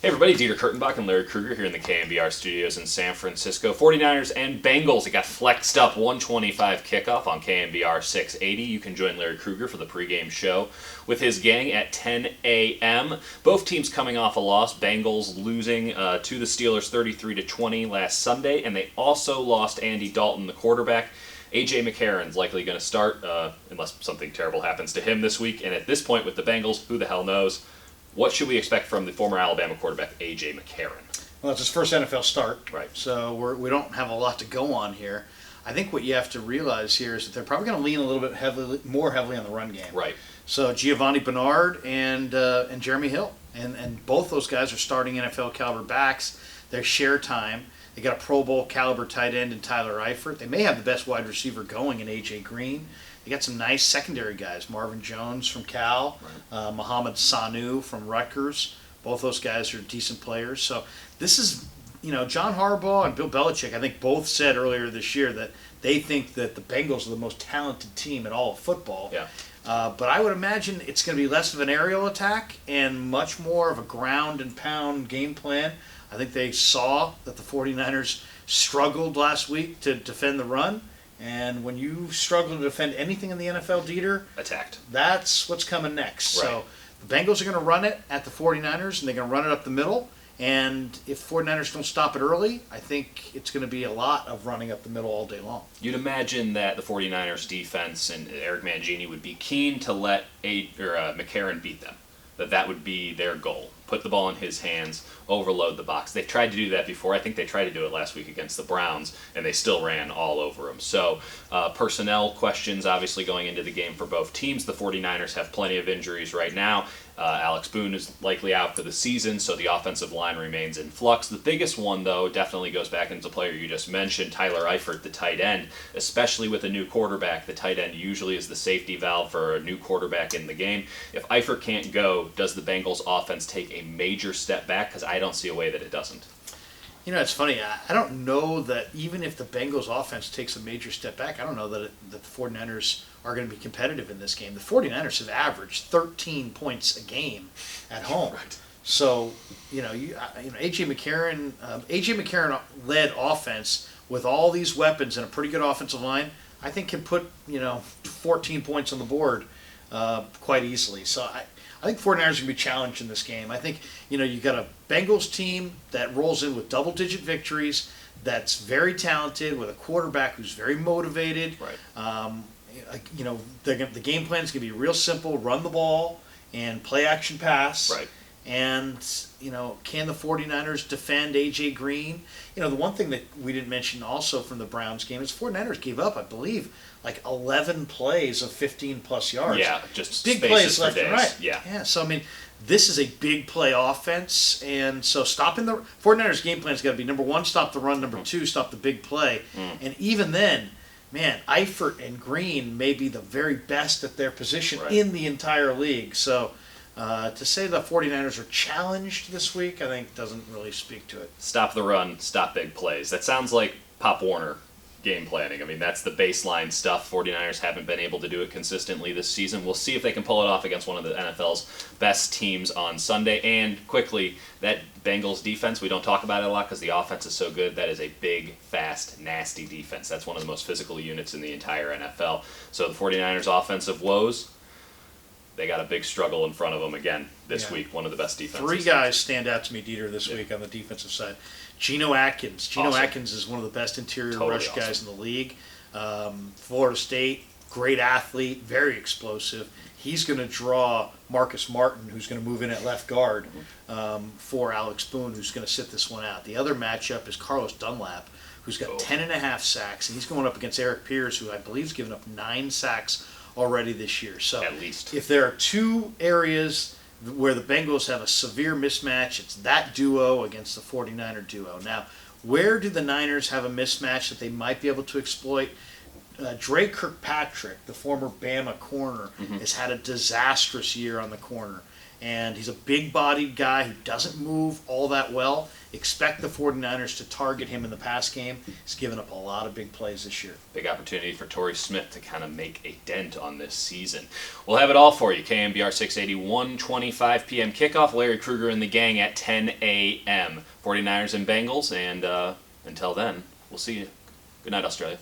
Hey everybody, Dieter Kurtenbach and Larry Kruger here in the KNBR studios in San Francisco. 49ers and Bengals, it got flexed up 125 kickoff on KNBR 680. You can join Larry Kruger for the pregame show with his gang at 10 a.m. Both teams coming off a loss. Bengals losing to the Steelers 33-20 last Sunday, and they also lost Andy Dalton, the quarterback. A.J. McCarron's likely going to start unless something terrible happens to him this week. And at this point with the Bengals, who the hell knows? What should we expect from the former Alabama quarterback, A.J. McCarron? Well, it's his first NFL start. Right. So we don't have a lot to go on here. I think what you have to realize here is that they're probably going to lean a little bit more heavily on the run game. Right. So Giovanni Bernard and Jeremy Hill. And both those guys are starting NFL caliber backs. They share time. They got a Pro Bowl caliber tight end in Tyler Eifert. They may have the best wide receiver going in A.J. Green. They got some nice secondary guys. Marvin Jones from Cal, right. Mohamed Sanu from Rutgers. Both those guys are decent players. So this is, John Harbaugh and Bill Belichick, I think both said earlier this year that they think that the Bengals are the most talented team in all of football. Yeah. But I would imagine it's going to be less of an aerial attack and much more of a ground and pound game plan. I think they saw that the 49ers struggled last week to defend the run. And when you struggle to defend anything in the NFL, Dieter, attacked. That's what's coming next. Right. So the Bengals are going to run it at the 49ers, and they're going to run it up the middle. And if the 49ers don't stop it early, I think it's going to be a lot of running up the middle all day long. You'd imagine that the 49ers defense and Eric Mangini would be keen to let McCarron beat them. That would be their goal. Put the ball in his hands, overload the box. They've tried to do that before. I think they tried to do it last week against the Browns, and they still ran all over them. So personnel questions obviously going into the game for both teams. The 49ers have plenty of injuries right now. Alex Boone is likely out for the season, so the offensive line remains in flux. The biggest one, though, definitely goes back into the player you just mentioned, Tyler Eifert, the tight end. Especially with a new quarterback, the tight end usually is the safety valve for a new quarterback in the game. If Eifert can't go, does the Bengals offense take a major step back? Because I don't see a way that it doesn't. It's funny. I don't know that even if the Bengals offense takes a major step back, I don't know that the 49ers are going to be competitive in this game. The 49ers have averaged 13 points a game at home. Right. So, A.J. McCarron led offense with all these weapons and a pretty good offensive line, I think can put, 14 points on the board quite easily. So I think 49ers are going to be challenged in this game. I think, you got a Bengals team that rolls in with double-digit victories, that's very talented, with a quarterback who's very motivated. Right. The game plan is going to be real simple: run the ball and play action pass. Right. And, can the 49ers defend A.J. Green? The one thing that we didn't mention also from the Browns game is 49ers gave up, I believe, like 11 plays of 15-plus yards. Yeah, just big plays left days. and right. Yeah. So, this is a big play offense. And so stopping the 49ers game plan has got to be, number one, stop the run. Number two, stop the big play. And even then, man, Eifert and Green may be the very best at their position in the entire league. So to say the 49ers are challenged this week, I think doesn't really speak to it. Stop the run, stop big plays. That sounds like Pop Warner game planning. That's the baseline stuff. 49ers haven't been able to do it consistently this season. We'll see if they can pull it off against one of the NFL's best teams on Sunday. And quickly, that Bengals defense, we don't talk about it a lot because the offense is so good. That is a big, fast, nasty defense. That's one of the most physical units in the entire NFL. So the 49ers offensive woes, they got a big struggle in front of them again this week. One of the best defenses. Three guys stand out to me, Dieter, this week on the defensive side. Geno Atkins. Geno Atkins is one of the best interior rush guys in the league. Florida State, great athlete, very explosive. He's going to draw Marcus Martin, who's going to move in at left guard for Alex Boone, who's going to sit this one out. The other matchup is Carlos Dunlap, who's got 10.5 sacks, and he's going up against Eric Pierce, who I believe has given up 9 sacks already this year. So at least, if there are two areas where the Bengals have a severe mismatch, it's that duo against the 49er duo. Now, where do the Niners have a mismatch that they might be able to exploit? Dre Kirkpatrick, the former Bama corner, has had a disastrous year on the corner. and he's a big-bodied guy who doesn't move all that well. Expect the 49ers to target him in the pass game. He's given up a lot of big plays this year. Big opportunity for Torrey Smith to kind of make a dent on this season. We'll have it all for you. KMBR 680, 1:25 p.m. kickoff. Larry Krueger and the gang at 10 a.m. 49ers and Bengals, and until then, we'll see you. Good night, Australia.